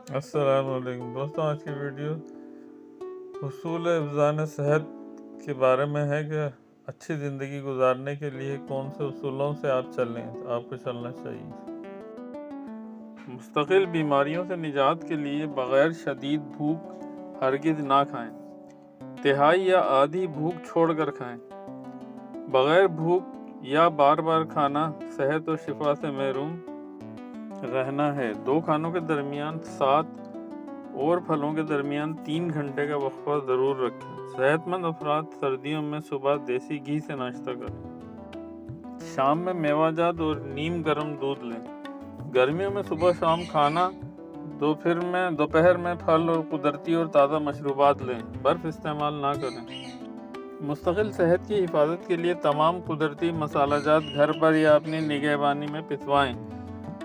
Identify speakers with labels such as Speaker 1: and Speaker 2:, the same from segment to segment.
Speaker 1: السلام علیکم دوستوں، آج کی ویڈیو حصول حفظان صحت کے بارے میں ہے کہ اچھی زندگی گزارنے کے لیے کون سے اصولوں سے آپ کو چلنا چاہیے۔ مستقل بیماریوں سے نجات کے لیے بغیر شدید بھوک ہرگز نہ کھائیں۔ تہائی یا آدھی بھوک چھوڑ کر کھائیں۔ بغیر بھوک یا بار بار کھانا صحت و شفا سے محروم رہنا ہے۔ 2 کھانوں کے درمیان 7 اور پھلوں کے درمیان 3 گھنٹے کا وقفہ ضرور رکھیں۔ صحت مند افراد سردیوں میں صبح دیسی گھی سے ناشتہ کریں۔ شام میں میوہ جات اور نیم گرم دودھ لیں۔ گرمیوں میں صبح شام کھانا، دوپہر میں پھل اور قدرتی اور تازہ مشروبات لیں۔ برف استعمال نہ کریں۔ مستقل صحت کی حفاظت کے لیے تمام قدرتی مسالہ جات گھر پر یا اپنی نگہبانی میں پسوائیں۔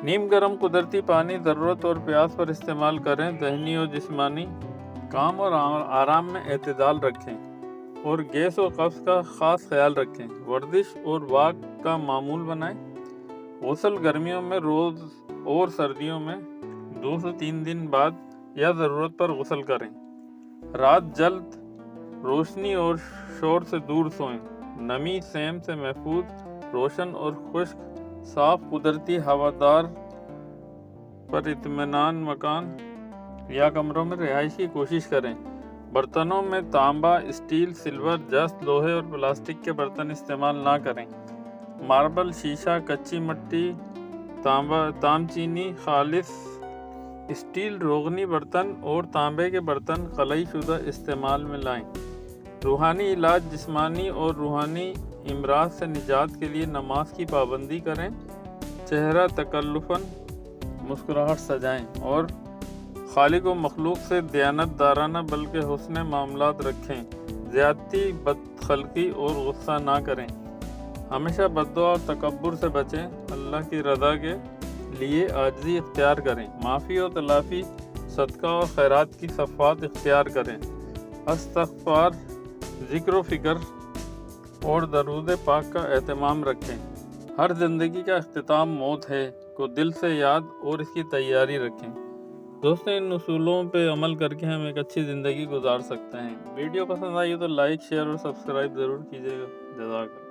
Speaker 1: نیم گرم قدرتی پانی ضرورت اور پیاس پر استعمال کریں۔ ذہنی اور جسمانی کام اور آرام میں اعتدال رکھیں اور گیس اور قبض کا خاص خیال رکھیں۔ ورزش اور واک کا معمول بنائیں۔ غسل گرمیوں میں روز اور سردیوں میں 2 سے 3 دن بعد یا ضرورت پر غسل کریں۔ رات جلد روشنی اور شور سے دور سوئیں۔ نمی سیم سے محفوظ، روشن اور خشک صاف قدرتی ہوادار پر اطمینان مکان یا کمروں میں رہائش کی کوشش کریں۔ برتنوں میں تانبا، اسٹیل، سلور، جست، لوہے اور پلاسٹک کے برتن استعمال نہ کریں۔ ماربل، شیشہ، کچی مٹی، تام چینی، خالص اسٹیل روغنی برتن اور تانبے کے برتن قلعی شدہ استعمال میں لائیں۔ روحانی علاج، جسمانی اور روحانی امراض سے نجات کے لیے نماز کی پابندی کریں۔ چہرہ تکلفاً مسکراہٹ سجائیں اور خالق و مخلوق سے دیانت دارانہ بلکہ حسن معاملات رکھیں۔ زیادتی، بدخلقی اور غصہ نہ کریں۔ ہمیشہ بددعا اور تکبر سے بچیں۔ اللہ کی رضا کے لیے عاجزی اختیار کریں۔ معافی و تلافی، صدقہ اور خیرات کی صفات اختیار کریں۔ استغفار، ذکر و فکر اور درود پاک کا اہتمام رکھیں۔ ہر زندگی کا اختتام موت ہے کو دل سے یاد اور اس کی تیاری رکھیں۔ دوستوں، ان اصولوں پہ عمل کر کے ہم ایک اچھی زندگی گزار سکتے ہیں۔ ویڈیو پسند آئی تو لائک، شیئر اور سبسکرائب ضرور کیجیے گا۔ جزاک اللہ۔